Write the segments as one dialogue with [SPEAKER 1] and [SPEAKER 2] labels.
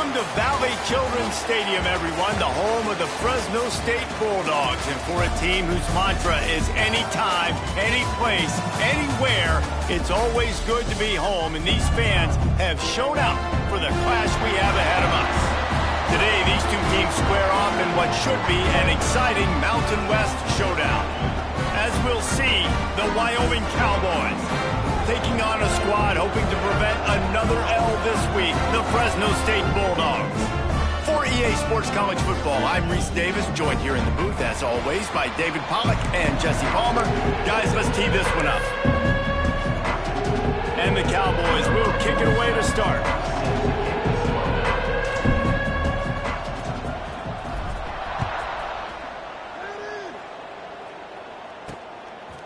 [SPEAKER 1] Welcome to Valley Children's Stadium, everyone, the home of the Fresno State Bulldogs. And for a team whose mantra is anytime, any place, anywhere, it's always good to be home. And these fans have shown out for the clash we have ahead of us. Today, these two teams square off in what should be an exciting Mountain West showdown. As we'll see, the Wyoming Cowboys taking on a squad hoping to prevent another L this week, the Fresno State Bulldogs. For EA Sports College Football, I'm Reese Davis, joined here in the booth, as always, by David Pollack and Jesse Palmer. Guys, let's tee this one up. And the Cowboys will kick it away to start.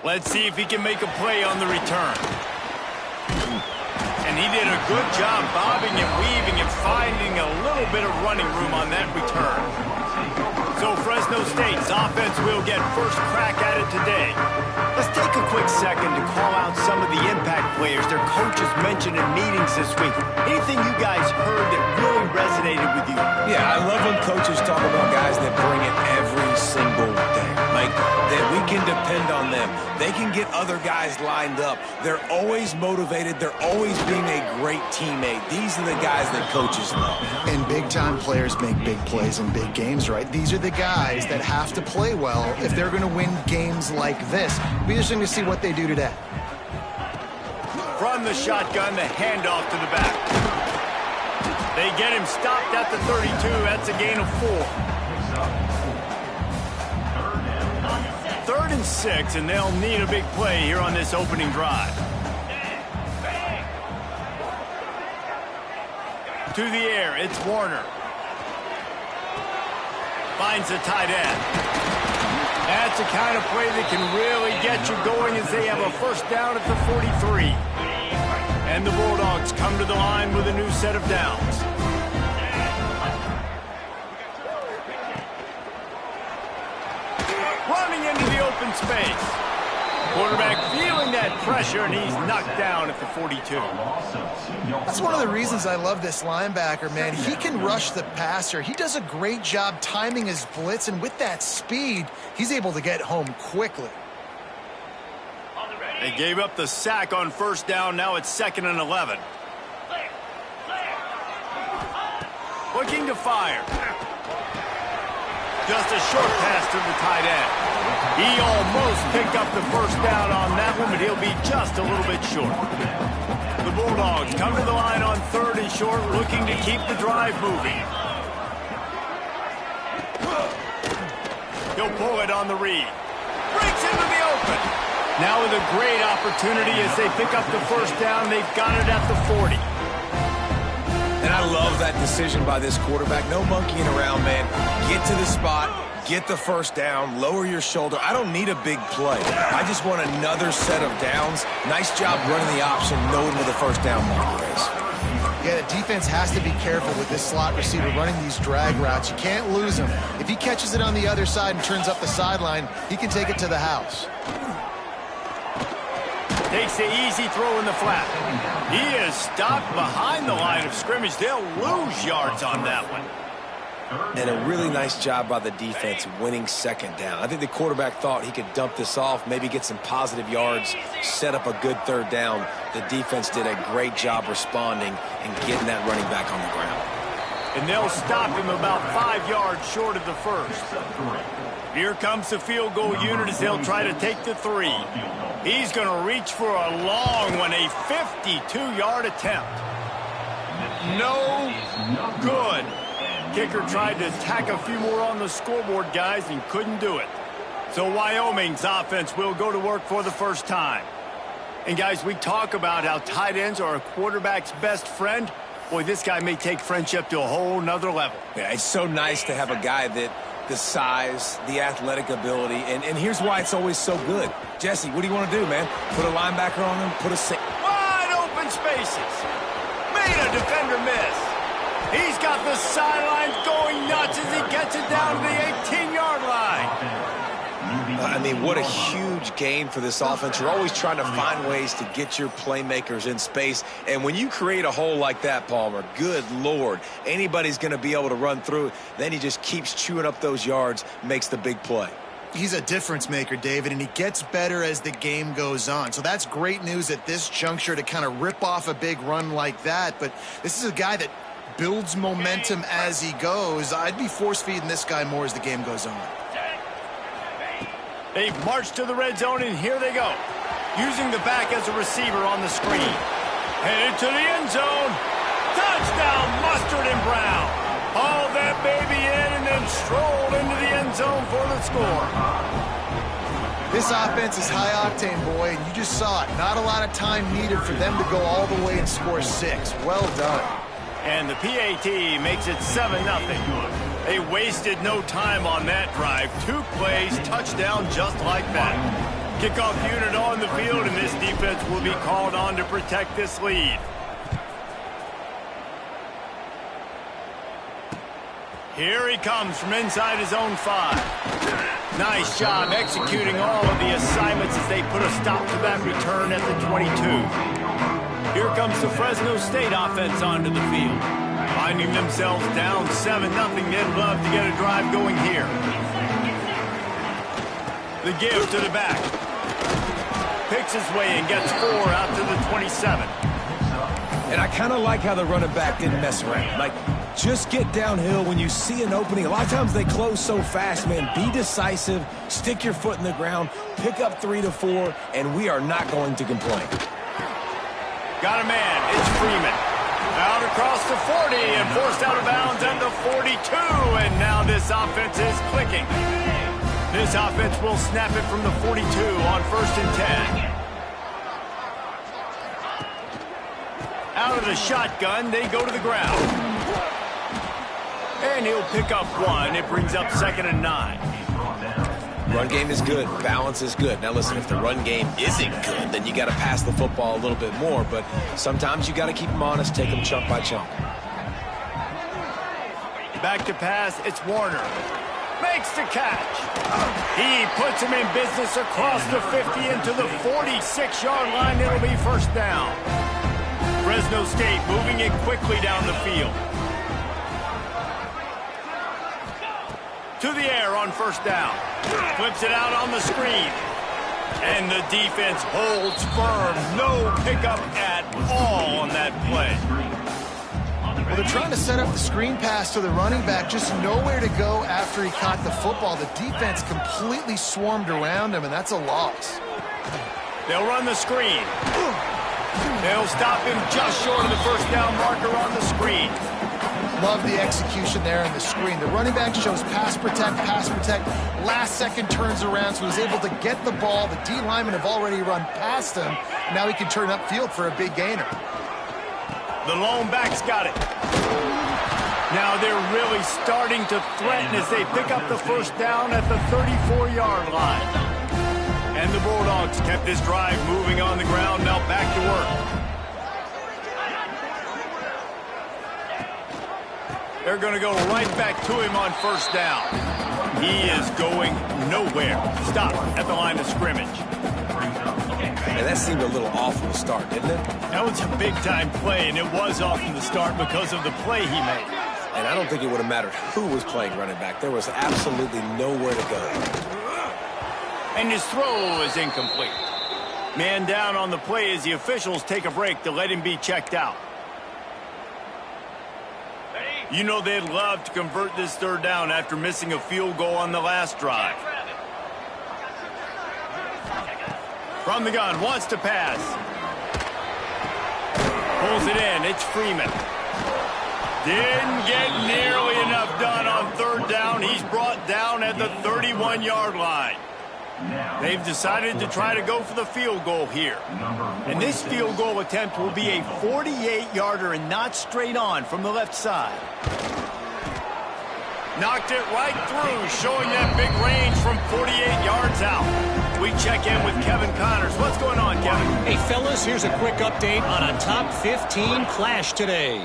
[SPEAKER 1] Let's see if he can make a play on the return. And he did a good job bobbing and weaving and finding a little bit of running room on that return. So Fresno State's offense will get first crack at it today. Let's take a quick second to call out some of the impact players their coaches mentioned in meetings this week. Anything you guys heard that really resonated with you?
[SPEAKER 2] Yeah, I love when coaches talk about guys that bring it every single day. Like, that we can depend on them. They can get other guys lined up. They're always motivated. They're always being a great teammate. These are the guys that coaches love.
[SPEAKER 3] And big-time players make big plays in big games, right? These are the guys that have to play well if they're going to win games like this. Be interesting to see what they do today.
[SPEAKER 1] From the shotgun, the handoff to the back. They get him stopped at the 32. That's a gain of 4. 3rd and 6, and they'll need a big play here on this opening drive. To the air, it's Warner. Finds the tight end. That's the kind of play that can really get you going as they have a first down at the 43. And the Bulldogs come to the line with a new set of downs. Running into the open space. Quarterback feeling that pressure, and he's knocked down at the 42.
[SPEAKER 3] That's one of the reasons I love this linebacker, man. He can rush the passer. He does a great job timing his blitz, and with that speed, he's able to get home quickly.
[SPEAKER 1] They gave up the sack on first down. Now it's 2nd and 11. Looking to fire. Just a short pass to the tight end. He almost picked up the first down on that one, but he'll be just a little bit short. The Bulldogs come to the line on 3rd and short, looking to keep the drive moving. He'll pull it on the read. Breaks into the open. Now with a great opportunity as they pick up the first down. They've got it at the 40.
[SPEAKER 2] And I love that decision by this quarterback. No monkeying around, man. Get to the spot, get the first down, lower your shoulder. I don't need a big play. I just want another set of downs. Nice job running the option, knowing where the first down marker is.
[SPEAKER 3] Yeah, the defense has to be careful with this slot receiver running these drag routes. You can't lose him. If he catches it on the other side and turns up the sideline, he can take it to the house.
[SPEAKER 1] Takes the easy throw in the flat. He is stopped behind the line of scrimmage. They'll lose yards on that one.
[SPEAKER 2] And a really nice job by the defense winning 2nd down. I think the quarterback thought he could dump this off, maybe get some positive yards, set up a good 3rd down. The defense did a great job responding and getting that running back on the ground.
[SPEAKER 1] And they'll stop him about 5 yards short of the first. Here comes the field goal unit as they'll try to take the 3. He's going to reach for a long one, a 52-yard attempt. No good. Kicker tried to tack a few more on the scoreboard, guys, and couldn't do it. So Wyoming's offense will go to work for the first time. And, guys, we talk about how tight ends are a quarterback's best friend. Boy, this guy may take friendship to a whole nother level.
[SPEAKER 2] Yeah, it's so nice to have a guy that the size, the athletic ability, and here's why it's always so good. Jesse, what do you want to do, man? Put a linebacker on him, put a...
[SPEAKER 1] Wide open spaces. Made a defender miss. He's got the sidelines going nuts as he gets it down to the 18-yard line.
[SPEAKER 2] I mean, what a huge gain for this offense. You're always trying to find ways to get your playmakers in space. And when you create a hole like that, Palmer, good Lord, anybody's going to be able to run through it. Then he just keeps chewing up those yards, makes the big play.
[SPEAKER 3] He's a difference maker, David, and he gets better as the game goes on. So that's great news at this juncture to kind of rip off a big run like that. But this is a guy that builds momentum as he goes. I'd be force-feeding this guy more as the game goes on.
[SPEAKER 1] They march to the red zone, and here they go. Using the back as a receiver on the screen. Headed to the end zone. Touchdown, Mustard and Brown. Haul that baby in and then strolled into the end zone for the score.
[SPEAKER 3] This offense is high octane, boy, and you just saw it. Not a lot of time needed for them to go all the way and score 6. Well done.
[SPEAKER 1] And the PAT makes it 7-0. They wasted no time on that drive. 2 plays, touchdown just like that. Kickoff unit on the field, and this defense will be called on to protect this lead. Here he comes from inside his own 5. Nice job executing all of the assignments as they put a stop to that return at the 22. Here comes the Fresno State offense onto the field. Finding themselves down 7-0, they'd love to get a drive going here. The give to the back. Picks his way and gets 4 out to the 27.
[SPEAKER 2] And I kind of like how the running back didn't mess around. Like, just get downhill when you see an opening. A lot of times they close so fast, man. Be decisive, stick your foot in the ground, pick up 3 to 4, and we are not going to complain.
[SPEAKER 1] Got a man. It's Freeman. Out across the 40 and forced out of bounds at the 42. And now this offense is clicking. This offense will snap it from the 42 on 1st and 10. Out of the shotgun, they go to the ground. And he'll pick up 1. It brings up 2nd and 9.
[SPEAKER 2] Run game is good. Balance is good. Now, listen, if the run game isn't good, then you got to pass the football a little bit more. But sometimes you got to keep them honest, take them chunk by chunk.
[SPEAKER 1] Back to pass, it's Warner. Makes the catch. He puts him in business across the 50 into the 46-yard line. It'll be 1st down. Fresno State moving it quickly down the field. To the air on 1st down. Flips it out on the screen. And the defense holds firm. No pickup at all on that play.
[SPEAKER 3] Well, they're trying to set up the screen pass to the running back. Just nowhere to go after he caught the football. The defense completely swarmed around him, and that's a loss.
[SPEAKER 1] They'll run the screen. They'll stop him just short of the 1st down marker on the screen.
[SPEAKER 3] Love the execution there in the screen. The running back shows pass protect. Last second turns around, so he's able to get the ball. The D linemen have already run past him. Now he can turn upfield for a big gainer.
[SPEAKER 1] The lone back's got it. Now they're really starting to threaten as they pick up the 1st down at the 34-yard line. And the Bulldogs kept this drive moving on the ground. Now back to work. They're going to go right back to him on 1st down. He is going nowhere. Stop at the line of scrimmage.
[SPEAKER 2] And that seemed a little off from the start, didn't it?
[SPEAKER 1] That was a big-time play, and it was off from the start because of the play he made.
[SPEAKER 2] And I don't think it would have mattered who was playing running back. There was absolutely nowhere to go.
[SPEAKER 1] And his throw is incomplete. Man down on the play as the officials take a break to let him be checked out. You know they'd love to convert this 3rd down after missing a field goal on the last drive. From the gun, wants to pass. Pulls it in, it's Freeman. Didn't get nearly enough done on 3rd down. He's brought down at the 31-yard line. They've decided to try to go for the field goal here. And this field goal attempt will be a 48-yarder and not straight on from the left side. Knocked it right through, showing that big range from 48 yards out. We check in with Kevin Connors. What's going on, Kevin?
[SPEAKER 4] Hey, fellas, here's a quick update on a top 15 clash today.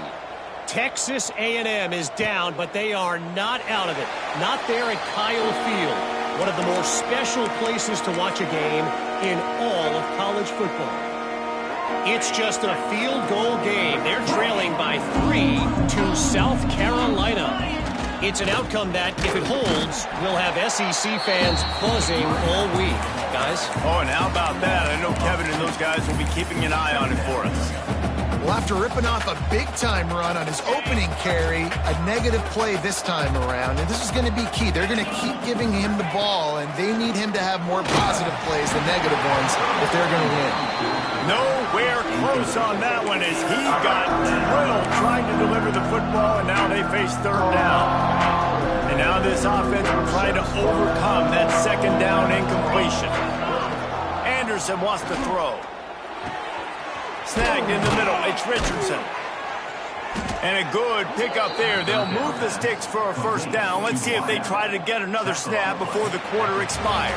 [SPEAKER 4] Texas A&M is down, but they are not out of it. Not there at Kyle Field. one of the more special places to watch a game in all of college football. It's just a field goal game. They're trailing by 3 to South Carolina. It's an outcome that, if it holds, will have SEC fans buzzing all week. Guys?
[SPEAKER 1] Oh, and how about that? I know Kevin and those guys will be keeping an eye on it for us.
[SPEAKER 3] Well, after ripping off a big-time run on his opening carry, a negative play this time around, and this is going to be key. They're going to keep giving him the ball, and they need him to have more positive plays than negative ones if they're going to win.
[SPEAKER 1] Nowhere close on that one as he got drilled trying to deliver the football, and now they face third down. And now this offense will try to overcome that second down incompletion. Anderson wants to throw. Snagged in the middle. It's Richardson. And a good pickup there. They'll move the sticks for a first down. Let's see if they try to get another snap before the quarter expires.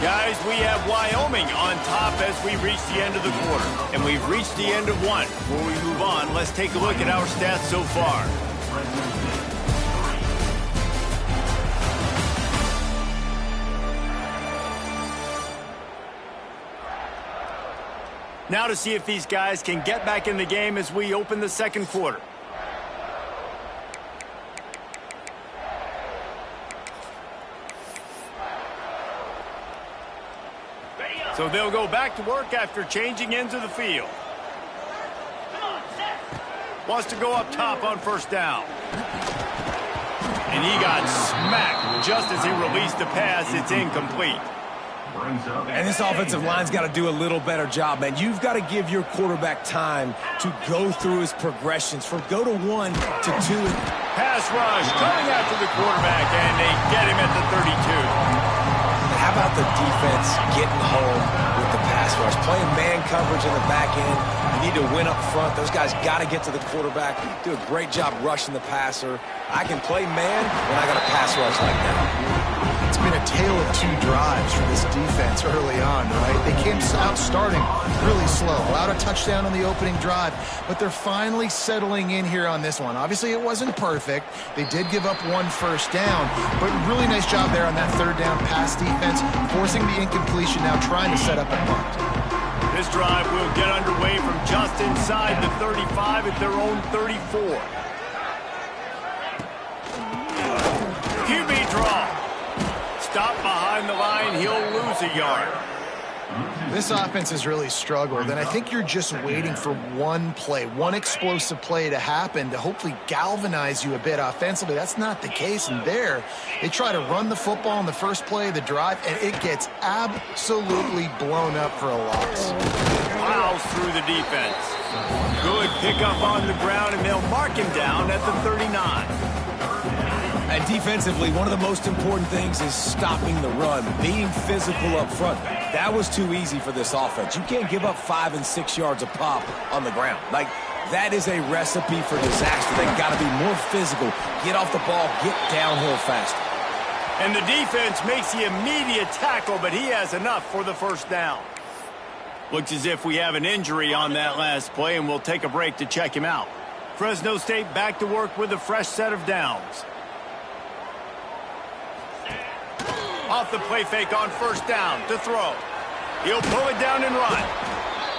[SPEAKER 1] Guys, we have Wyoming on top as we reach the end of the quarter. And we've reached the end of one. Before we move on, let's take a look at our stats so far. Now to see if these guys can get back in the game as we open the second quarter. So they'll go back to work after changing into the field. Wants to go up top on first down. And he got smacked just as he released the pass. It's incomplete.
[SPEAKER 2] And this offensive line's got to do a little better job, man. You've got to give your quarterback time to go through his progressions from go to 1 to 2.
[SPEAKER 1] Pass rush coming after the quarterback, and they get him at the 32.
[SPEAKER 2] How about the defense getting home with the pass rush? Playing man coverage in the back end. You need to win up front. Those guys got to get to the quarterback. Do a great job rushing the passer. I can play man when I got a pass rush like that.
[SPEAKER 3] It's been a tale of two drives for this defense early on, right? They came out starting really slow, allowed a touchdown on the opening drive, but they're finally settling in here on this one. Obviously, it wasn't perfect. They did give up one first down, but really nice job there on that third down pass defense, forcing the incompletion, now trying to set up a punt.
[SPEAKER 1] This drive will get underway from just inside the 35 at their own 34. QB draw. Stop behind the line, he'll lose a yard.
[SPEAKER 3] This offense has really struggled, and I think you're just waiting for one play, one explosive play to happen to hopefully galvanize you a bit offensively. That's not the case, and there, they try to run the football in the first play of the drive, and it gets absolutely blown up for a loss.
[SPEAKER 1] Plows through the defense. Good pickup on the ground, and they'll mark him down at the 39.
[SPEAKER 2] And defensively, one of the most important things is stopping the run, being physical up front. That was too easy for this offense. You can't give up 5 and 6 yards a pop on the ground. Like, that is a recipe for disaster. They've got to be more physical, get off the ball, get downhill faster.
[SPEAKER 1] And the defense makes the immediate tackle, but he has enough for the first down. Looks as if we have an injury on that last play, and we'll take a break to check him out. Fresno State back to work with a fresh set of downs. Off the play fake on first down to throw. He'll pull it down and run.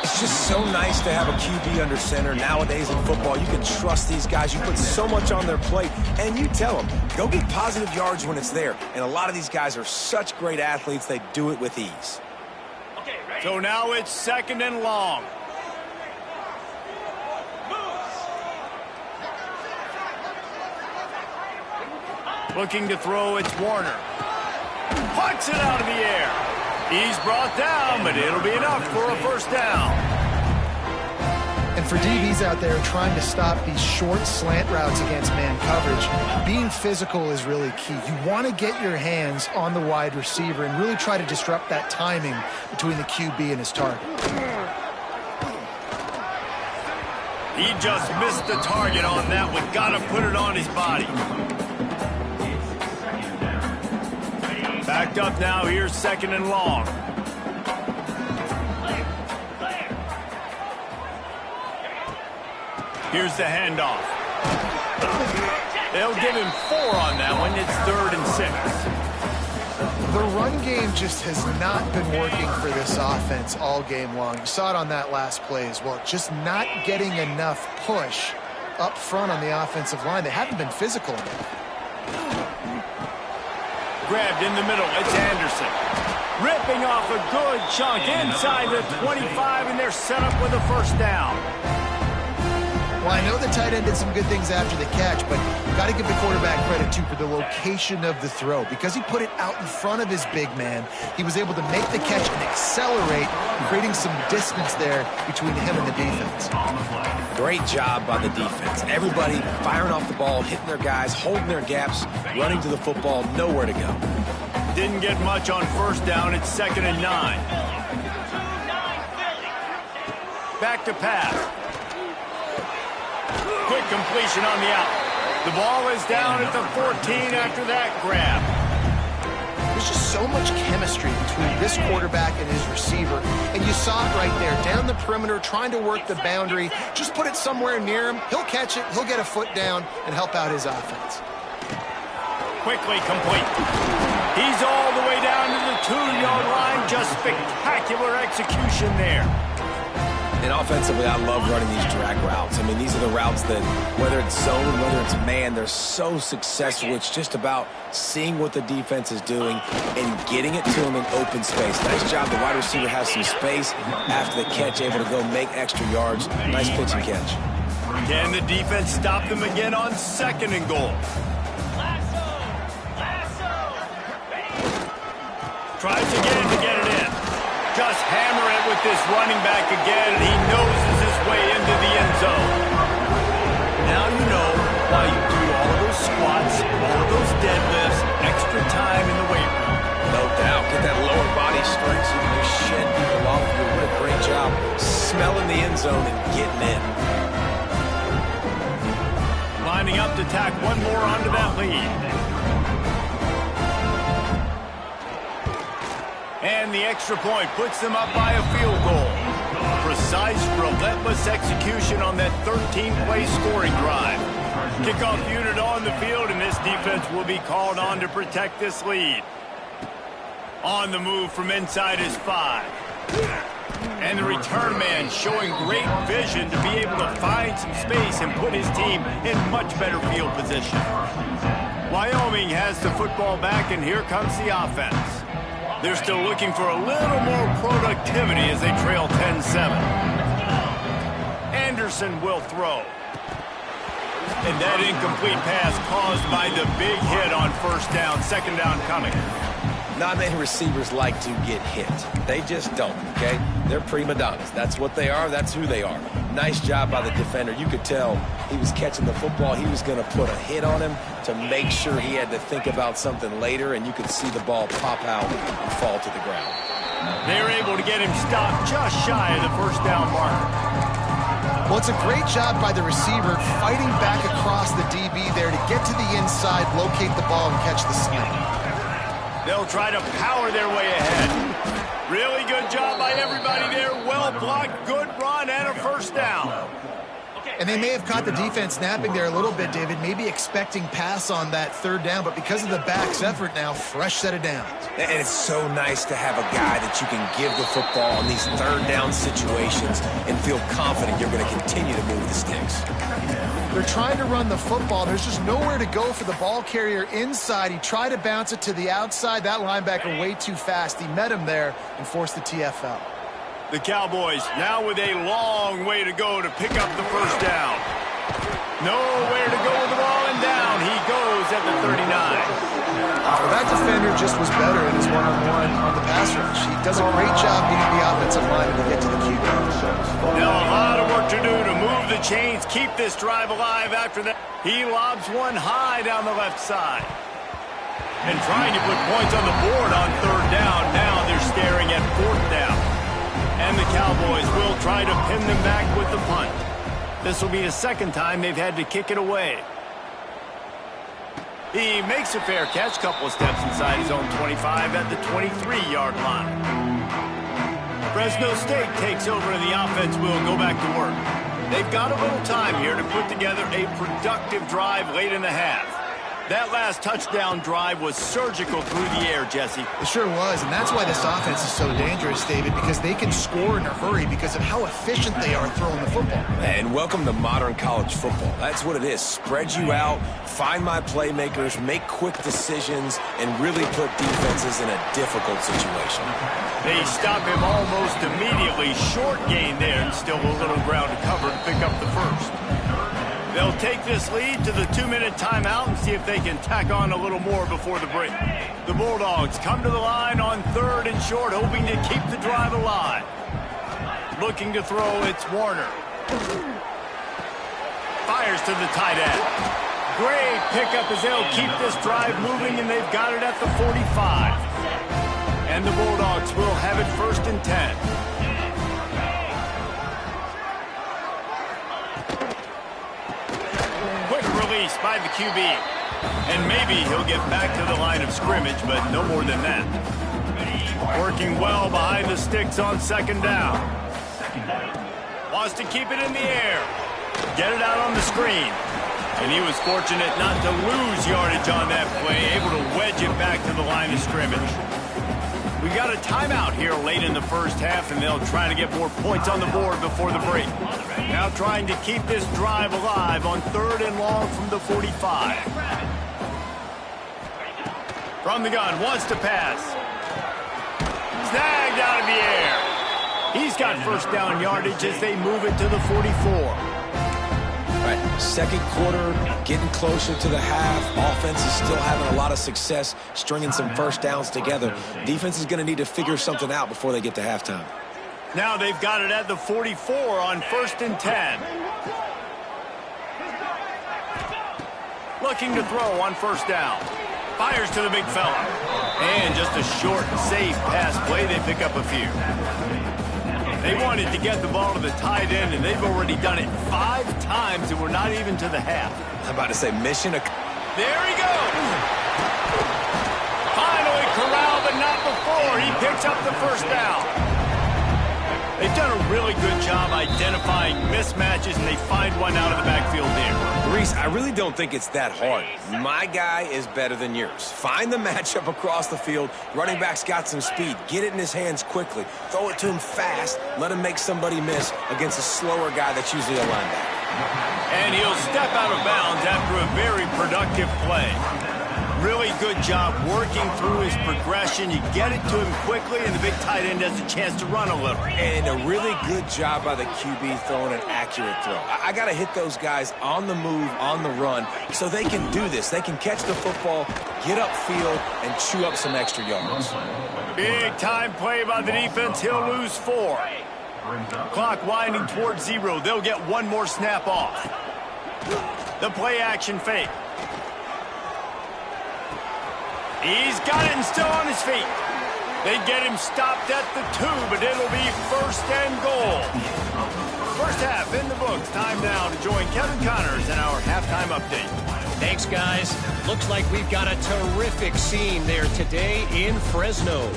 [SPEAKER 2] It's just so nice to have a QB under center. Nowadays in football, you can trust these guys. You put so much on their plate, and you tell them, go get positive yards when it's there. And a lot of these guys are such great athletes, they do it with ease.
[SPEAKER 1] So now it's second and long. Looking to throw, it's Warner. Puts it out of the air. He's brought down, but it'll be enough for a first down.
[SPEAKER 3] And for DBs out there trying to stop these short slant routes against man coverage, being physical is really key. You want to get your hands on the wide receiver and really try to disrupt that timing between the QB and his target.
[SPEAKER 1] He just missed the target on that one. Got to put it on his body. Backed up now, here's second and long. Here's the handoff. They'll give him 4 on that one. It's 3rd and 6.
[SPEAKER 3] The run game just has not been working for this offense all game long. You saw it on that last play as well. Just not getting enough push up front on the offensive line. They haven't been physical enough.
[SPEAKER 1] Grabbed in the middle. It's Anderson. Ripping off a good chunk inside the 25, and they're set up with a first down.
[SPEAKER 3] Well, I know the tight end did some good things after the catch, but got to give the quarterback credit, too, for the location of the throw. Because he put it out in front of his big man, he was able to make the catch and accelerate, creating some distance there between him and the defense.
[SPEAKER 2] Great job by the defense. Everybody firing off the ball, hitting their guys, holding their gaps, running to the football, nowhere to go.
[SPEAKER 1] Didn't get much on first down. It's 2nd and 9. Back to pass. Quick completion on the out. The ball is down at the 14 after that grab.
[SPEAKER 3] There's just so much chemistry between this quarterback and his receiver. And you saw it right there, down the perimeter, trying to work the boundary. Just put it somewhere near him. He'll catch it. He'll get a foot down and help out his offense.
[SPEAKER 1] Quickly complete. He's all the way down to the 2-yard line. Just spectacular execution there.
[SPEAKER 2] And offensively, I love running these drag routes. I mean, these are the routes that, whether it's zone, whether it's man, they're so successful. It's just about seeing what the defense is doing and getting it to them in open space. Nice job. The wide receiver has some space after the catch, able to go make extra yards. Nice pitch and catch.
[SPEAKER 1] Can the defense stop them again on 2nd and goal? Tries to get it in. Just hammer it with this running back again, and he noses his way into the end zone. Now you know why you do all of those squats, all of those deadlifts, extra time in the weight room.
[SPEAKER 2] No doubt. Get that lower body strength so you can just shed people off of you. What a great job smelling the end zone and getting in.
[SPEAKER 1] Lining up to tack one more onto that lead. And the extra point puts them up by a field goal. Precise, relentless execution on that 13-play scoring drive. Kickoff unit on the field, and this defense will be called on to protect this lead. On the move from inside is 5. And the return man showing great vision to be able to find some space and put his team in much better field position. Wyoming has the football back, and here comes the offense. They're still looking for a little more productivity as they trail 10-7. Anderson will throw. And that incomplete pass caused by the big hit on first down. 2nd down coming.
[SPEAKER 2] Not many receivers like to get hit. They just don't, okay? They're prima donnas. That's what they are. That's who they are. Nice job by the defender. You could tell he was catching the football. He was going to put a hit on him to make sure he had to think about something later, and you could see the ball pop out and fall to the ground.
[SPEAKER 1] They were able to get him stopped just shy of the first down mark.
[SPEAKER 3] Well, it's a great job by the receiver fighting back across the DB there to get to the inside, locate the ball, and catch the snap.
[SPEAKER 1] They'll try to power their way ahead. Really good job by everybody there. Well blocked, good run, and a first down.
[SPEAKER 3] And they may have caught the defense napping there a little bit, David, maybe expecting pass on that 3rd down, but because of the back's effort now, fresh set of downs.
[SPEAKER 2] And it's so nice to have a guy that you can give the football in these 3rd down situations and feel confident you're going to continue to move the sticks.
[SPEAKER 3] They're trying to run the football. There's just nowhere to go for the ball carrier inside. He tried to bounce it to the outside. That linebacker way too fast. He met him there and forced the TFL.
[SPEAKER 1] The Cowboys now with a long way to go to pick up the first down. Nowhere to go with the ball, and down he goes at the 39.
[SPEAKER 3] Well, that defender just was better in his one-on-one on the pass rush. He does a great job beating the offensive line to get to the QB.
[SPEAKER 1] Now a lot of work to do to move the chains, keep this drive alive after that. He lobs one high down the left side. And trying to put points on the board on 3rd down. Now they're staring at 4th down. And the Cowboys will try to pin them back with the punt. This will be the 2nd time they've had to kick it away. He makes a fair catch, couple of steps inside his own 25 at the 23-yard line. Fresno State takes over and the offense will go back to work. They've got a little time here to put together a productive drive late in the half. That last touchdown drive was surgical through the air, Jesse.
[SPEAKER 3] It sure was, and that's why this offense is so dangerous, David, because they can score in a hurry because of how efficient they are throwing the football.
[SPEAKER 2] And welcome to modern college football. That's what it is. Spread you out, find my playmakers, make quick decisions, and really put defenses in a difficult situation.
[SPEAKER 1] They stop him almost immediately. Short gain there, and still a little ground to cover to pick up the first. They'll take this lead to the 2-minute timeout and see if they can tack on a little more before the break. The Bulldogs come to the line on 3rd and short, hoping to keep the drive alive. Looking to throw, it's Warner. Fires to the tight end. Great pickup as they'll keep this drive moving, and they've got it at the 45. And the Bulldogs will have it 1st and 10. Release by the QB. And maybe he'll get back to the line of scrimmage, but no more than that. Working well behind the sticks on 2nd down. Wants to keep it in the air. Get it out on the screen. And he was fortunate not to lose yardage on that play, able to wedge it back to the line of scrimmage. We got a timeout here late in the first half, and they'll try to get more points on the board before the break. Now trying to keep this drive alive on 3rd and long from the 45. From the gun, wants to pass. Snagged out of the air. He's got 1st down yardage as they move it to the 44.
[SPEAKER 2] Right, 2nd quarter, getting closer to the half. Offense is still having a lot of success stringing some 1st downs together. Defense is going to need to figure something out before they get to halftime.
[SPEAKER 1] Now they've got it at the 44 on 1st and 10. Looking to throw on 1st down. Fires to the big fella. And just a short, safe pass play. They pick up a few. They wanted to get the ball to the tight end, and they've already done it 5 times, and we're not even to the half.
[SPEAKER 2] I'm about to say mission.
[SPEAKER 1] There he goes. Finally corralled, but not before. He picks up the 1st down. They've done a really good job identifying mismatches, and they find one out of the backfield there.
[SPEAKER 2] Reese, I really don't think it's that hard. My guy is better than yours. Find the matchup across the field. Running back's got some speed. Get it in his hands quickly. Throw it to him fast. Let him make somebody miss against a slower guy that's usually a linebacker.
[SPEAKER 1] And he'll step out of bounds after a very productive play. Really good job working through his progression. You get it to him quickly, and the big tight end has a chance to run a little.
[SPEAKER 2] And a really good job by the QB throwing an accurate throw. I got to hit those guys on the move, on the run, so they can do this. They can catch the football, get upfield, and chew up some extra yards.
[SPEAKER 1] Big time play by the defense. He'll lose 4. Clock winding towards 0. They'll get one more snap off. The play action fake. He's got it and still on his feet. They get him stopped at the 2, but it'll be 1st and goal. First half in the books. Time now to join Kevin Connors in our halftime update.
[SPEAKER 4] Thanks, guys. Looks like we've got a terrific scene there today in Fresno.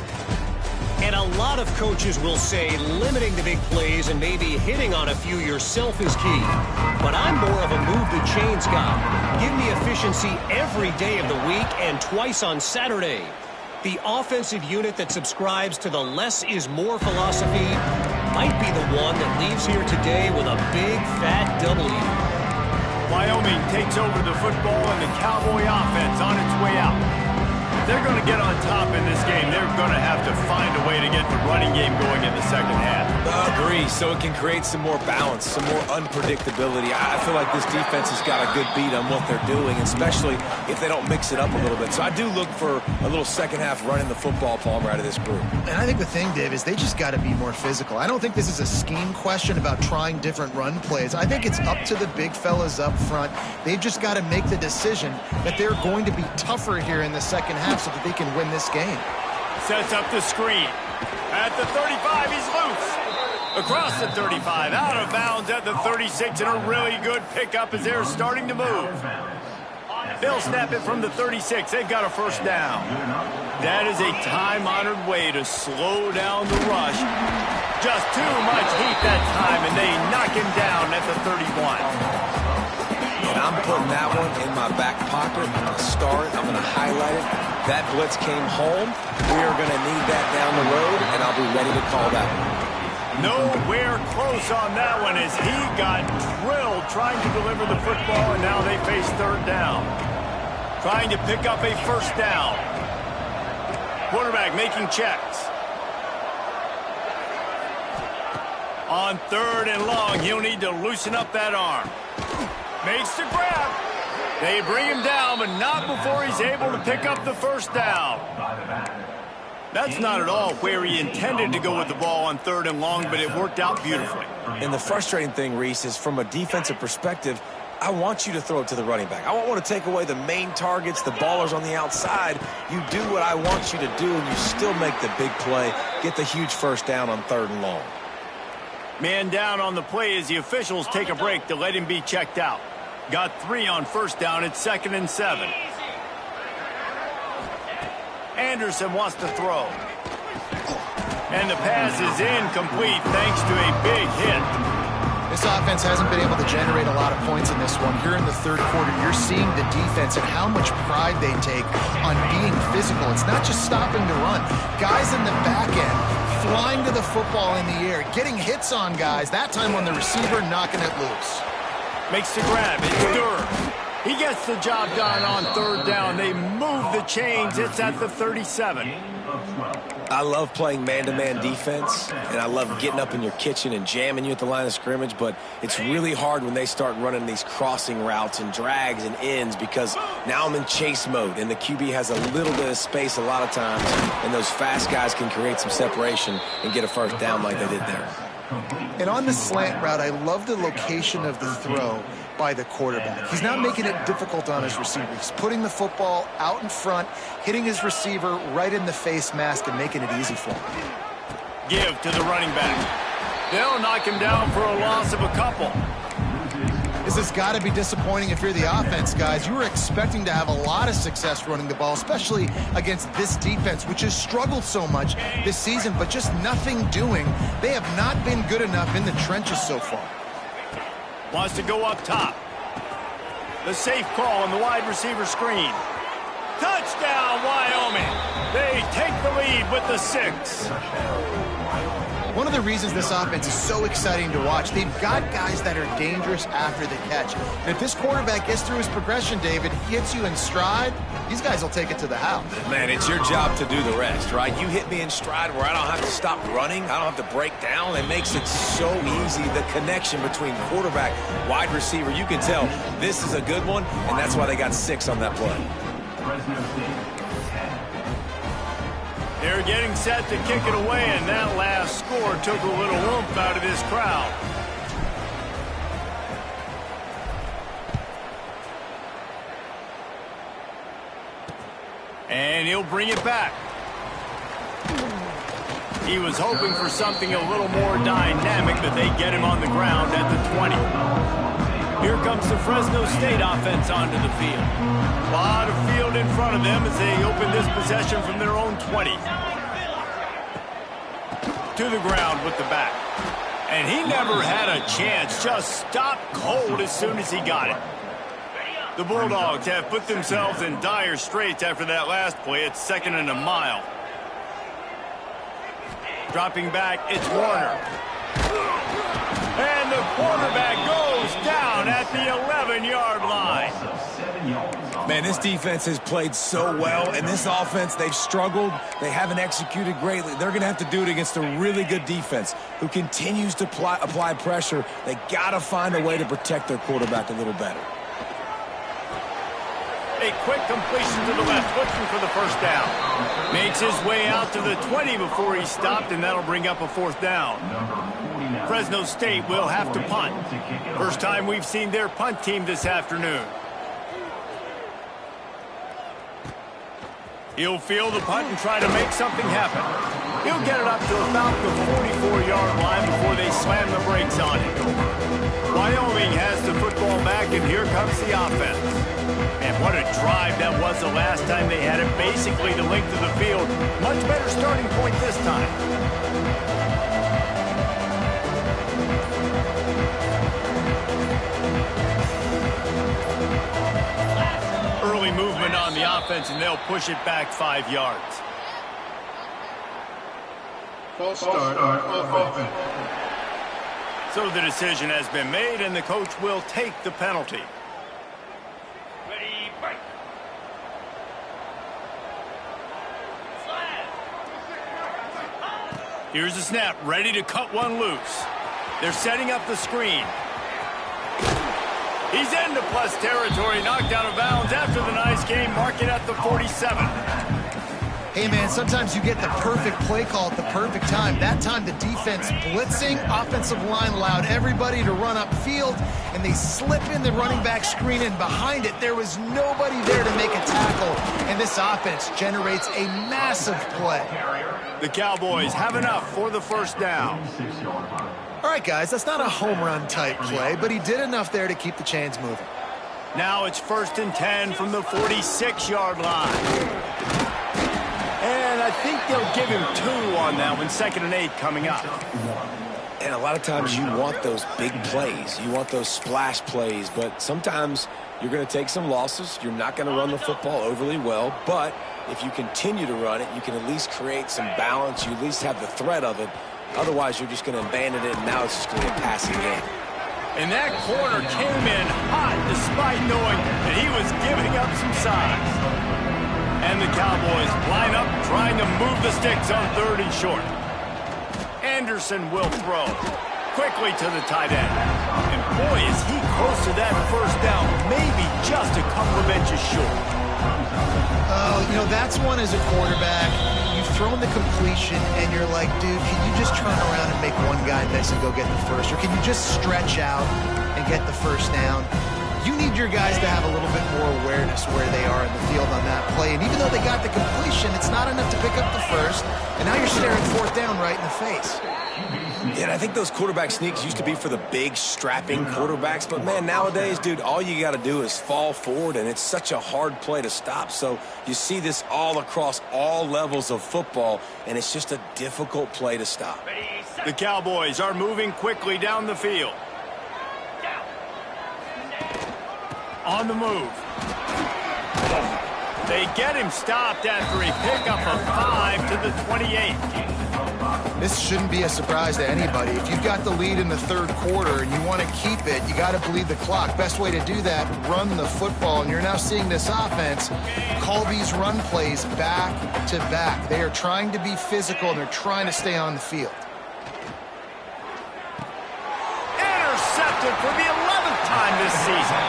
[SPEAKER 4] And a lot of coaches will say limiting the big plays and maybe hitting on a few yourself is key. But I'm more of a move the chains guy. Give me efficiency every day of the week and twice on Saturday. The offensive unit that subscribes to the less is more philosophy might be the one that leaves here today with a big fat W.
[SPEAKER 1] Wyoming takes over the football and the Cowboy offense on its way out. If they're going to get on top in this game, they're going to have to find a way to get the running game going in the second half.
[SPEAKER 2] Agree, so it can create some more balance, some more unpredictability. I feel like this defense has got a good beat on what they're doing, especially if they don't mix it up a little bit. So I do look for a little second half running the football, Palmer, out of this group.
[SPEAKER 3] And I think the thing, Dave, is they just got to be more physical. I don't think this is a scheme question about trying different run plays. I think it's up to the big fellas up front. They've just got to make the decision that they're going to be tougher here in the second half so that they can win this game.
[SPEAKER 1] Sets up the screen. At the 35, he's loose. Across the 35, out of bounds at the 36, and a really good pickup as they're starting to move. They'll snap it from the 36. They've got a first down. That is a time-honored way to slow down the rush. Just too much heat that time, and they knock him down at the 31.
[SPEAKER 2] And I'm putting that one in my back pocket. I'm going to start it. I'm going to highlight it. That blitz came home. We are going to need that down the road, and I'll be ready to call that one.
[SPEAKER 1] Nowhere close on that one as he got drilled trying to deliver the football, and now they face third down. Trying to pick up a first down. Quarterback making checks. On third and long, he'll need to loosen up that arm. Makes the grab. They bring him down, but not before he's able to pick up the first down. That's not at all where he intended to go with the ball on third and long, but it worked out beautifully.
[SPEAKER 2] And the frustrating thing, Reese, is from a defensive perspective, I want you to throw it to the running back. I don't want to take away the main targets, the ballers on the outside. You do what I want you to do, and you still make the big play, get the huge first down on third and long.
[SPEAKER 1] Man down on the play as the officials take a break to let him be checked out. Got 3 on first down. It's 2nd and 7. Anderson wants to throw. And the pass is incomplete thanks to a big hit.
[SPEAKER 3] This offense hasn't been able to generate a lot of points in this one. Here in the third quarter, you're seeing the defense and how much pride they take on being physical. It's not just stopping to run. Guys in the back end flying to the football in the air, getting hits on guys, that time on the receiver, knocking it loose.
[SPEAKER 1] Makes the grab. It's Durr. He gets the job done on third down. They move the chains. It's at the 37.
[SPEAKER 2] I love playing man-to-man defense, and I love getting up in your kitchen and jamming you at the line of scrimmage, but it's really hard when they start running these crossing routes and drags and ends because now I'm in chase mode, and the QB has a little bit of space a lot of times, and those fast guys can create some separation and get a first down like they did there.
[SPEAKER 3] And on the slant route, I love the location of the throw by the quarterback. He's not making it difficult on his receiver. He's putting the football out in front, hitting his receiver right in the face mask and making it easy for him.
[SPEAKER 1] Give to the running back. They'll knock him down for a loss of a couple.
[SPEAKER 3] This has got to be disappointing if you're the offense, guys. You were expecting to have a lot of success running the ball, especially against this defense, which has struggled so much this season, but just nothing doing. They have not been good enough in the trenches so far.
[SPEAKER 1] Wants to go up top. The safe call on the wide receiver screen. Touchdown, Wyoming. They take the lead with the 6.
[SPEAKER 3] One of the reasons this offense is so exciting to watch, they've got guys that are dangerous after the catch. And if this quarterback gets through his progression, David, he hits you in stride, these guys will take it to the house.
[SPEAKER 2] Man, it's your job to do the rest, right? You hit me in stride where I don't have to stop running. I don't have to break down. It makes it so easy, the connection between quarterback, wide receiver. You can tell this is a good one, and that's why they got 6 on that play.
[SPEAKER 1] They're getting set to kick it away, and that last score took a little oomph out of this crowd. And he'll bring it back. He was hoping for something a little more dynamic, but they get him on the ground at the 20. Here comes the Fresno State offense onto the field. A lot of field in front of them as they open this possession from their own 20. To the ground with the back. And he never had a chance. Just stopped cold as soon as he got it. The Bulldogs have put themselves in dire straits after that last play. It's 2nd and a mile. Dropping back, it's Warner. And the quarterback goes down at the 11-yard line.
[SPEAKER 2] Man, this defense has played so well, and this offense, they've struggled. They haven't executed greatly. They're going to have to do it against a really good defense who continues to apply pressure. They got to find a way to protect their quarterback a little better.
[SPEAKER 1] A quick completion to the left, looking for the first down. Makes his way out to the 20 before he stopped, and that'll bring up a 4th down. Fresno State will have to punt. First time we've seen their punt team this afternoon. He'll field the punt and try to make something happen. He'll get it up to about the 44-yard line before they slam the brakes on it. Wyoming has the football back, and here comes the offense. And what a drive that was the last time they had it. Basically the length of the field. Much better starting point this time. offense, and they'll push it back 5 yards.
[SPEAKER 5] False start offense.
[SPEAKER 1] So the decision has been made, and the coach will take the penalty.
[SPEAKER 6] Ready, break.
[SPEAKER 1] Here's the snap, ready to cut one loose. They're setting up the screen. He's into plus territory, knocked out of bounds after the nice game, marking at the 47.
[SPEAKER 3] Hey, man, sometimes you get the perfect play call at the perfect time. That time the defense blitzing, offensive line allowed everybody to run upfield, and they slip in the running back screen, and behind it there was nobody there to make a tackle, and this offense generates a massive play.
[SPEAKER 1] The Cowboys have enough for the first down.
[SPEAKER 3] All right, guys, that's not a home run type play, but he did enough there to keep the chains moving.
[SPEAKER 1] Now it's 1st and 10 from the 46-yard line. And I think they'll give him 2 on that one, 2nd and 8 coming up.
[SPEAKER 2] And a lot of times you want those big plays. You want those splash plays, but sometimes you're going to take some losses. You're not going to run the football overly well, but if you continue to run it, you can at least create some balance. You at least have the threat of it. Otherwise, you're just going to abandon it, and now it's just going to be a passing game.
[SPEAKER 1] And that corner came in hot despite knowing that he was giving up some size. And the Cowboys line up trying to move the sticks on 3rd and short. Anderson will throw quickly to the tight end. And boy, is he close to that first down, maybe just a couple of inches short.
[SPEAKER 3] Oh, you know, that's one as a quarterback. You've thrown the completion, and you're like, dude, can you just turn around and make one guy miss and go get the first? Or can you just stretch out and get the first down? You need your guys to have a little bit more awareness where they are in the field on that play. And even though they got the completion, it's not enough to pick up the first. And now you're staring 4th down right in the face.
[SPEAKER 2] Yeah, and I think those quarterback sneaks used to be for the big, strapping quarterbacks. But, man, nowadays, dude, all you got to do is fall forward, and it's such a hard play to stop. So you see this all across all levels of football, and it's just a difficult play to stop.
[SPEAKER 1] The Cowboys are moving quickly down the field. On the move. They get him stopped after a pickup of 5 to the 28.
[SPEAKER 3] This shouldn't be a surprise to anybody. If you've got the lead in the 3rd quarter and you want to keep it, you got to bleed the clock. Best way to do that, run the football. And you're now seeing this offense call these run plays back to back. They are trying to be physical, and they're trying to stay on the field.
[SPEAKER 1] Intercepted for the 11th time this season.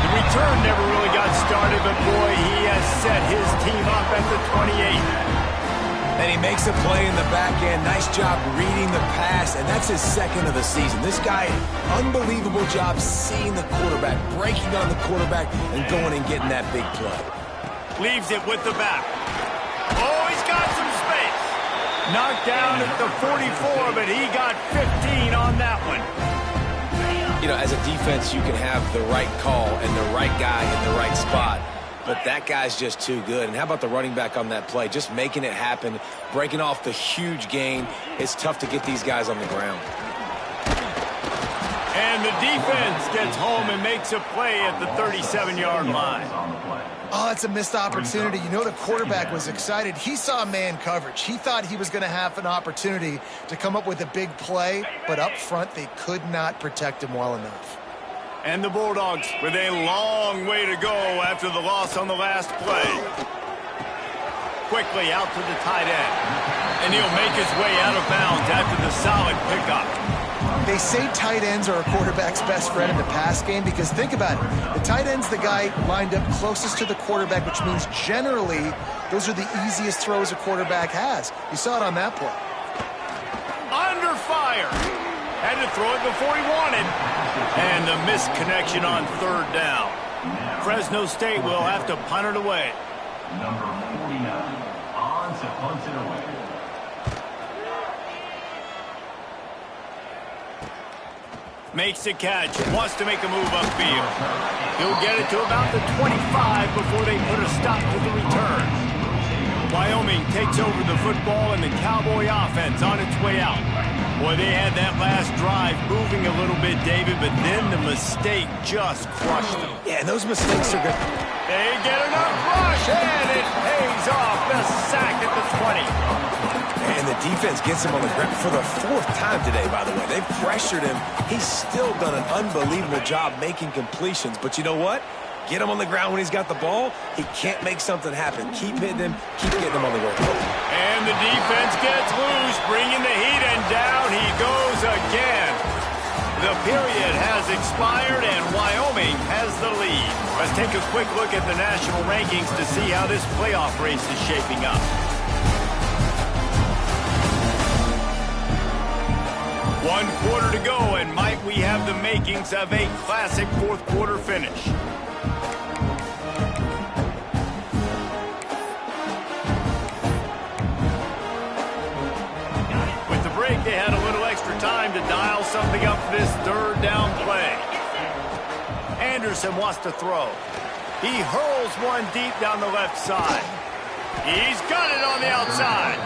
[SPEAKER 1] The return never really got started, but boy, he has set his team up at the 28.
[SPEAKER 2] And he makes a play in the back end. Nice job reading the pass, and that's his 2nd of the season. This guy, unbelievable job seeing the quarterback, breaking on the quarterback, and going and getting that big play.
[SPEAKER 1] Leaves it with the back. Oh, he's got some space. Knocked down at the 44, but he got 15 on that one.
[SPEAKER 2] You know, as a defense, you can have the right call and the right guy in the right spot. But that guy's just too good. And how about the running back on that play? Just making it happen, breaking off the huge gain. It's tough to get these guys on the ground.
[SPEAKER 1] And the defense gets home and makes a play at the 37-yard line.
[SPEAKER 3] Oh, it's a missed opportunity. You know, the quarterback was excited. He saw man coverage. He thought he was going to have an opportunity to come up with a big play, but up front they could not protect him well enough.
[SPEAKER 1] And the Bulldogs with a long way to go after the loss on the last play. Quickly out to the tight end. And he'll make his way out of bounds after the solid pickup.
[SPEAKER 3] They say tight ends are a quarterback's best friend in the pass game because think about it. The tight end's the guy lined up closest to the quarterback, which means generally those are the easiest throws a quarterback has. You saw it on that play.
[SPEAKER 1] Under fire. Had to throw it before he wanted. And the missed connection on 3rd down. Fresno State will have to punt it away.
[SPEAKER 5] Number 49 on to punt it away.
[SPEAKER 1] Makes the catch. Wants to make a move upfield. He'll get it to about the 25 before they put a stop to the return. Wyoming takes over the football and the Cowboy offense on its way out. Boy, they had that last drive moving a little bit, David, but then the mistake just crushed them.
[SPEAKER 2] Yeah, and those mistakes are good.
[SPEAKER 1] They get enough rush, and it pays off. The sack at the 20.
[SPEAKER 2] And the defense gets him on the ground for the 4th time today, by the way. They've pressured him. He's still done an unbelievable job making completions. But you know what? Get him on the ground when he's got the ball. He can't make something happen. Keep hitting him. Keep getting him on the ground.
[SPEAKER 1] And the defense gets loose, bringing the heat, and down he goes again. The period has expired, and Wyoming has the lead. Let's take a quick look at the national rankings to see how this playoff race is shaping up. 1 quarter to go, and might we have the makings of a classic 4th quarter finish. With the break, they had a little extra time to dial something up for this 3rd down play. Anderson wants to throw. He hurls one deep down the left side. He's got it on the outside.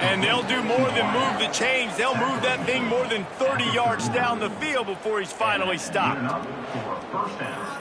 [SPEAKER 1] And they'll do more than move the chains. They'll move that thing more than 30 yards down the field before he's finally stopped.
[SPEAKER 5] First down.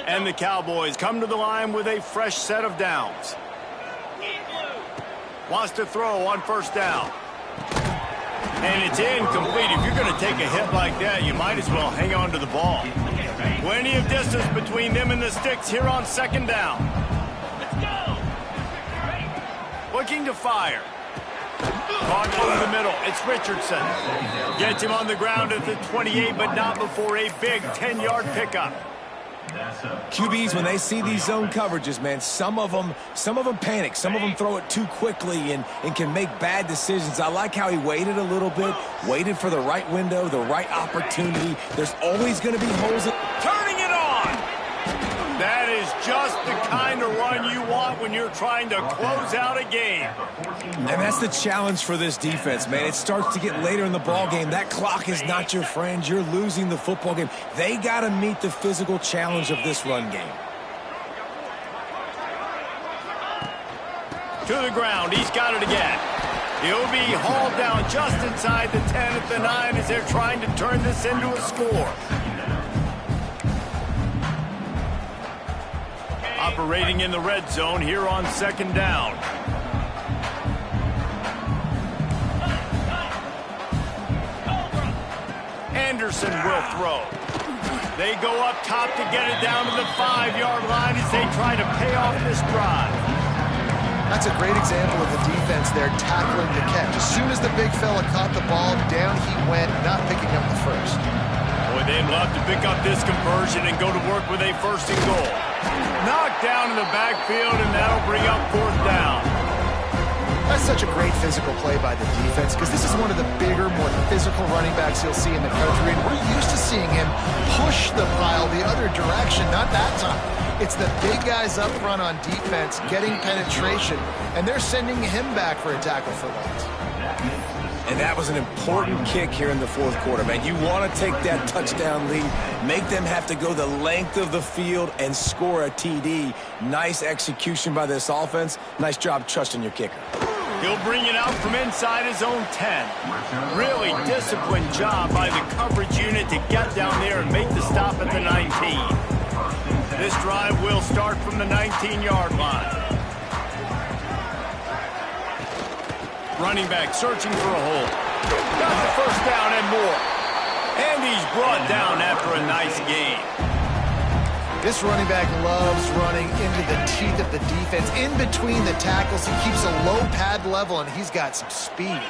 [SPEAKER 1] And the Cowboys come to the line with a fresh set of downs. Wants to throw on 1st down. And it's incomplete. If you're going to take a hit like that, you might as well hang on to the ball. Plenty of distance between them and the sticks here on 2nd down. Looking to fire. Caught over the middle. It's Richardson. Gets him on the ground at the 28, but not before a big 10-yard pickup.
[SPEAKER 2] QBs, when they see these zone coverages, man, some of them panic. Some of them throw it too quickly and can make bad decisions. I like how he waited a little bit, waited for the right window, the right opportunity. There's always going to be holes.
[SPEAKER 1] Turning it on! That is just the kind of run you want when you're trying to close out a game.
[SPEAKER 2] And that's the challenge for this defense, man. It starts to get later in the ball game. That clock is not your friend. You're losing the football game. They got to meet the physical challenge of this run game.
[SPEAKER 1] To the ground. He's got it again. He'll be hauled down just inside the 10 at the 9 as they're trying to turn this into a score. Operating in the red zone here on 2nd down. Anderson will throw. They go up top to get it down to the 5-yard line as they try to pay off this drive.
[SPEAKER 3] That's a great example of the defense there tackling the catch. As soon as the big fella caught the ball, down he went, not picking up the first.
[SPEAKER 1] Boy, they'd love to pick up this conversion and go to work with a 1st and goal. Knocked down in the backfield, and that'll bring up 4th down.
[SPEAKER 3] That's such a great physical play by the defense because this is one of the bigger, more physical running backs you'll see in the country, and we're used to seeing him push the pile the other direction. Not that time. It's the big guys up front on defense getting penetration, and they're sending him back for a tackle for loss.
[SPEAKER 2] And that was an important kick here in the 4th quarter, man. You want to take that touchdown lead, make them have to go the length of the field and score a TD. Nice execution by this offense. Nice job trusting your kicker.
[SPEAKER 1] He'll bring it out from inside his own 10. Really disciplined job by the coverage unit to get down there and make the stop at the 19. This drive will start from the 19-yard line. Running back searching for a hole. Got the 1st down and more. And he's brought down after a nice game.
[SPEAKER 3] This running back loves running into the teeth of the defense. In between the tackles, he keeps a low pad level, and he's got some speed.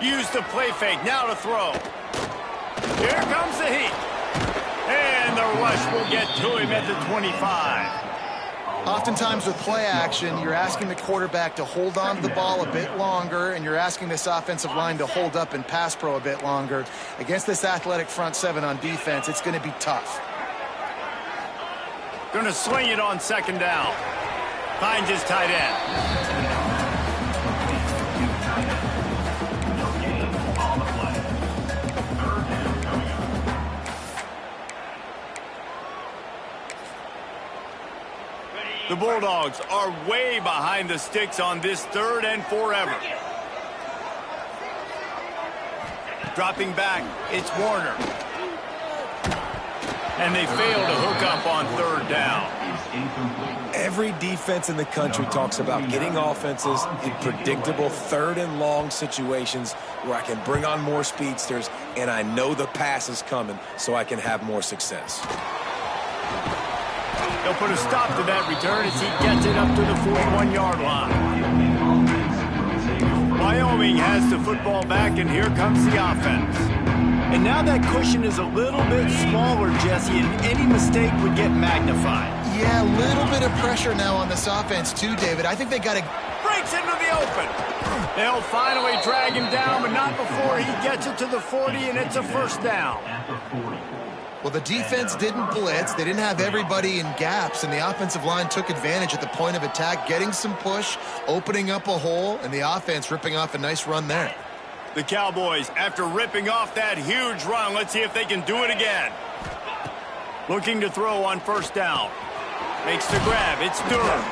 [SPEAKER 1] Use the play fake. Now to throw. Here comes the heat. And the rush will get to him at the 25.
[SPEAKER 3] Oftentimes with play action, you're asking the quarterback to hold on to the ball a bit longer, and you're asking this offensive line to hold up in pass pro a bit longer. Against this athletic front 7 on defense, it's going to be tough.
[SPEAKER 1] Going to sling it on second down. Finds his tight end. The Bulldogs are way behind the sticks on this 3rd and forever. Dropping back, it's Warner. And they fail to hook up on 3rd down.
[SPEAKER 2] Every defense in the country talks about getting offenses in predictable 3rd and long situations where I can bring on more speedsters and I know the pass is coming so I can have more success.
[SPEAKER 1] They'll put a stop to that return as he gets it up to the 41-yard line. Wyoming has the football back, and here comes the offense. And now that cushion is a little bit smaller, Jesse, and any mistake would get magnified.
[SPEAKER 3] Yeah, a little bit of pressure now on this offense too, David. I think they got to...
[SPEAKER 1] Breaks into the open. They'll finally drag him down, but not before he gets it to the 40, and it's a first down.
[SPEAKER 3] Well, the defense didn't blitz. They didn't have everybody in gaps, and the offensive line took advantage at the point of attack, getting some push, opening up a hole, and the offense ripping off a nice run there.
[SPEAKER 1] The Cowboys, after ripping off that huge run, let's see if they can do it again. Looking to throw on first down. Makes the grab. It's Durham.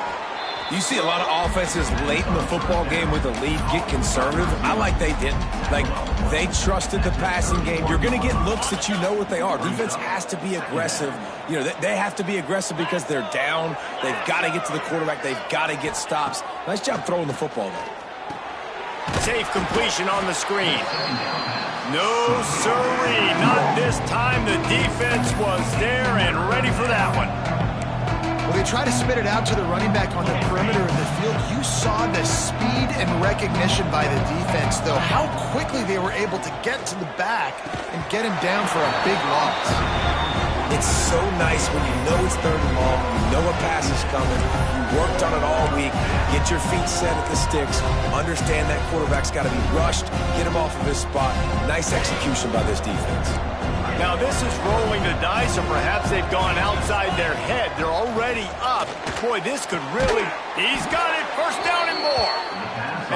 [SPEAKER 2] You see a lot of offenses late in the football game with a lead get conservative. I like they didn't. Like, they trusted the passing game. You're going to get looks that you know what they are. Defense has to be aggressive. You know, they have to be aggressive because they're down. They've got to get to the quarterback. They've got to get stops. Nice job throwing the football, though.
[SPEAKER 1] Safe completion on the screen. No, sirree. Not this time. The defense was there and ready for that one.
[SPEAKER 3] Well, they try to spit it out to the running back on the perimeter of the field. You saw the speed and recognition by the defense, though. How quickly they were able to get to the back and get him down for a big loss.
[SPEAKER 2] It's so nice when you know it's 3rd and long, you know a pass is coming, you worked on it all week, get your feet set at the sticks, understand that quarterback's got to be rushed, get him off of his spot. Nice execution by this defense.
[SPEAKER 1] Now this is rolling the dice, or perhaps they've gone outside their head. They're already up. Boy, this could really... He's got it, first down and more.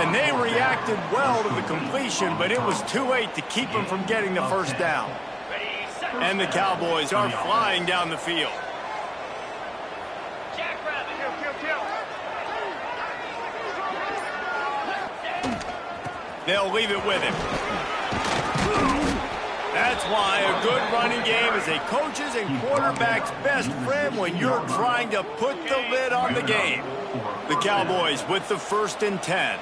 [SPEAKER 1] And they reacted well to the completion, but it was too late to keep him from getting the first down. And the Cowboys are flying down the field. They'll leave it with him. That's why a good running game is a coach's and quarterback's best friend when you're trying to put the lid on the game. The Cowboys with the 1st and 10.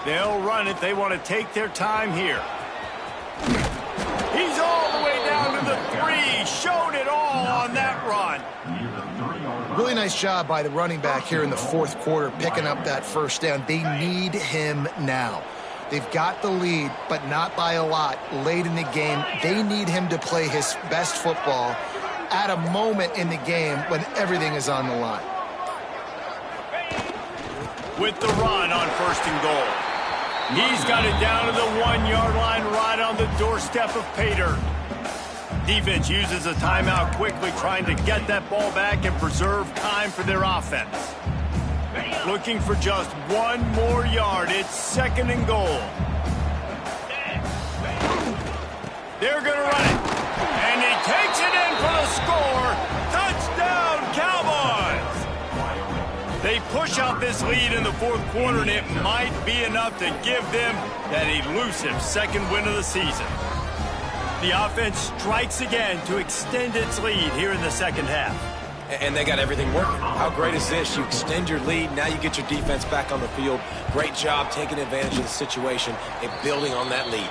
[SPEAKER 1] They'll run it. They want to take their time here. He's all the way down to the 3. Showed it all on that run.
[SPEAKER 3] Really nice job by the running back here in the 4th quarter, picking up that first down. They need him now. They've got the lead, but not by a lot. Late in the game, they need him to play his best football at a moment in the game when everything is on the line.
[SPEAKER 1] With the run on 1st and goal. He's got it down to the 1-yard line, right on the doorstep of pay dirt. Defense uses a timeout quickly, trying to get that ball back and preserve time for their offense. Looking for just 1 more yard. It's 2nd and goal. They're going to run it. And he takes it in for the score. Touchdown, Cowboys! They push out this lead in the 4th quarter, and it might be enough to give them that elusive 2nd win of the season. The offense strikes again to extend its lead here in the 2nd half.
[SPEAKER 2] And they got everything working. How great is this? You extend your lead, now you get your defense back on the field. Great job taking advantage of the situation and building on that lead.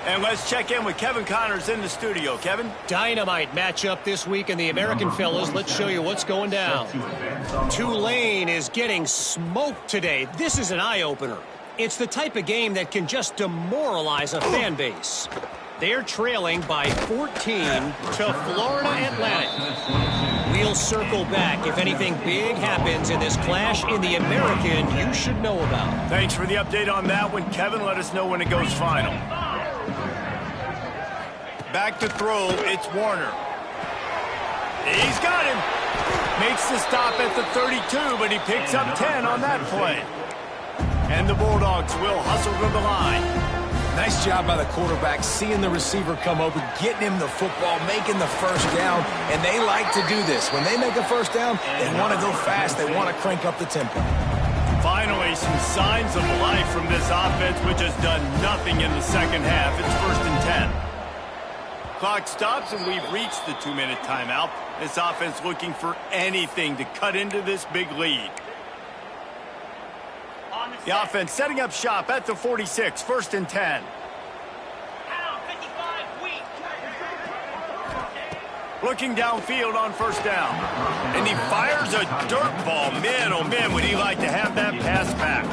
[SPEAKER 1] And let's check in with Kevin Connors in the studio. Kevin?
[SPEAKER 4] Dynamite matchup this week in the American fellas. Let's show you what's going down. Tulane is getting smoked today. This is an eye-opener. It's the type of game that can just demoralize a fan base. They're trailing by 14 to Florida Atlantic. We'll circle back if anything big happens in this clash in the American you should know about.
[SPEAKER 1] Thanks for the update on that one, Kevin. Let us know when it goes final. Back to throw, it's Warner. He's got him. Makes the stop at the 32, but he picks up 10 on that play. And the Bulldogs will hustle to the line.
[SPEAKER 2] Nice job by the quarterback, seeing the receiver come open, getting him the football, making the first down, and they like to do this. When they make a first down, they want to go fast. They want to crank up the tempo.
[SPEAKER 1] Finally, some signs of life from this offense, which has done nothing in the second half. It's 1st and 10. Clock stops, and we've reached the 2-minute timeout. This offense looking for anything to cut into this big lead. The offense setting up shop at the 46, 1st and 10. Looking downfield on 1st down. And he fires a dirt ball. Man, oh man, would he like to have that pass back.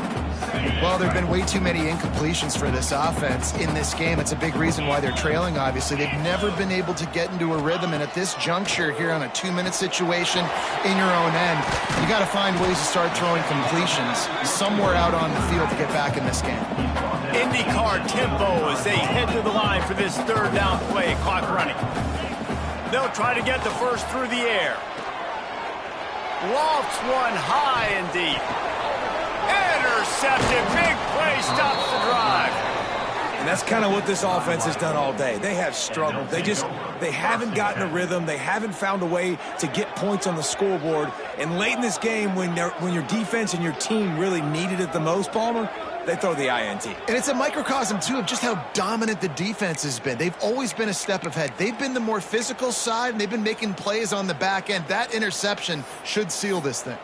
[SPEAKER 3] Well, there have been way too many incompletions for this offense in this game. It's a big reason why they're trailing, obviously. They've never been able to get into a rhythm, and at this juncture here on a 2-minute situation in your own end, you got to find ways to start throwing completions somewhere out on the field to get back in this game.
[SPEAKER 1] IndyCar tempo as they head to the line for this 3rd down play. Clock running. They'll try to get the first through the air. Lofts one high and deep. Intercepted. Big play stops the drive.
[SPEAKER 2] And that's kind of what this offense has done all day. They have struggled. They haven't gotten a rhythm. They haven't found a way to get points on the scoreboard. And late in this game, when your defense and your team really needed it the most, Palmer, they throw the INT.
[SPEAKER 3] And it's a microcosm, too, of just how dominant the defense has been. They've always been a step ahead. They've been the more physical side, and they've been making plays on the back end. That interception should seal this thing.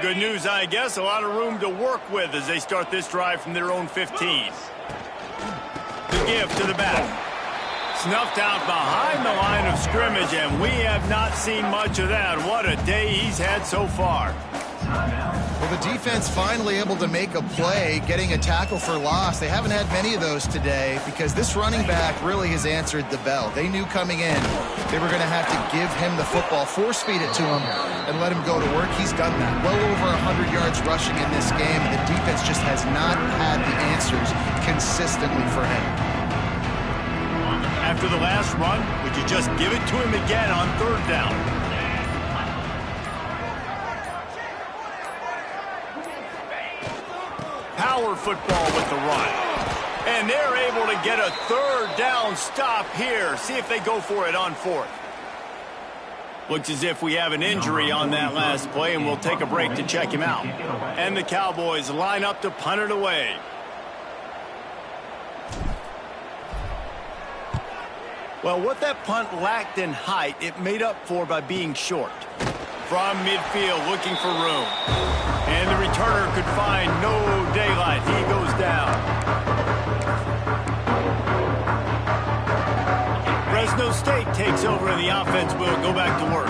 [SPEAKER 1] Good news, I guess. A lot of room to work with as they start this drive from their own 15. The give to the back. Snuffed out behind the line of scrimmage, and we have not seen much of that. What a day he's had so far.
[SPEAKER 3] Well, the defense finally able to make a play, getting a tackle for loss. They haven't had many of those today because this running back really has answered the bell. They knew coming in they were going to have to give him the football, force-feed it to him, and let him go to work. He's done that. Well over 100 yards rushing in this game, and the defense just has not had the answers consistently for him.
[SPEAKER 1] After the last run, would you just give it to him again on 3rd down? Power football with the run. And they're able to get a 3rd down stop here. See if they go for it on 4th. Looks as if we have an injury on that last play, and we'll take a break to check him out. And the Cowboys line up to punt it away. Well, what that punt lacked in height, it made up for by being short. From midfield, looking for room. And the returner could find no daylight. He goes down. Fresno State takes over, and the offense will go back to work.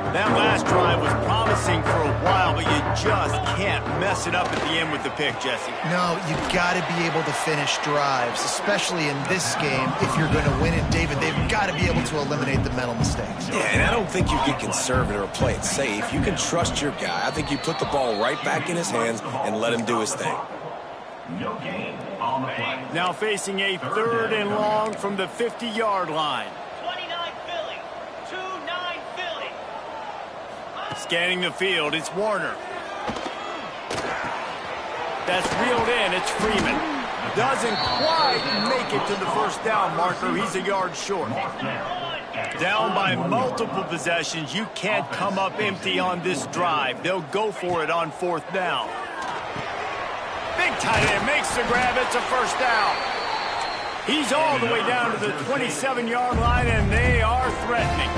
[SPEAKER 1] That last drive was promising for a while, but you just can't mess it up at the end with the pick, Jesse.
[SPEAKER 3] No, you got to be able to finish drives, especially in this game. If you're going to win it, David, they've got to be able to eliminate the mental mistakes.
[SPEAKER 2] Yeah, and I don't think you get conservative or play it safe. You can trust your guy. I think you put the ball right back in his hands and let him do his thing.
[SPEAKER 5] No gain on the play.
[SPEAKER 1] Now facing a 3rd and long from the 50-yard line.
[SPEAKER 6] 29 Philly. 2-9 Philly.
[SPEAKER 1] Scanning the field, it's Warner. That's reeled in, it's Freeman. Doesn't quite make it to the 1st down marker. He's a yard short. Down by multiple possessions. You can't come up empty on this drive. They'll go for it on 4th down. Big tight end makes the grab. It's a 1st down. He's all the way down to the 27-yard line, and they are threatening.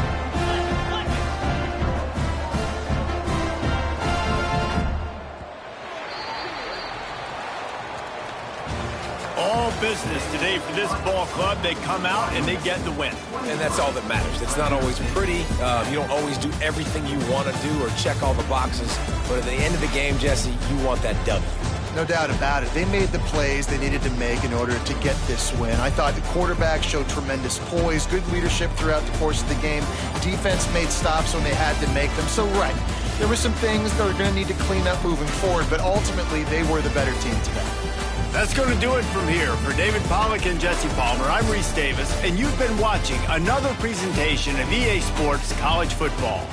[SPEAKER 1] All business today for this ball club. They come out and they get the win.
[SPEAKER 2] And that's all that matters. It's not always pretty. You don't always do everything you want to do or check all the boxes. But at the end of the game, Jesse, you want that W.
[SPEAKER 3] No doubt about it. They made the plays they needed to make in order to get this win. I thought the quarterback showed tremendous poise, good leadership throughout the course of the game. Defense made stops when they had to make them. So, right, there were some things that are going to need to clean up moving forward, but ultimately they were the better team today.
[SPEAKER 1] That's going to do it from here. For David Pollack and Jesse Palmer, I'm Reese Davis, and you've been watching another presentation of EA Sports College Football.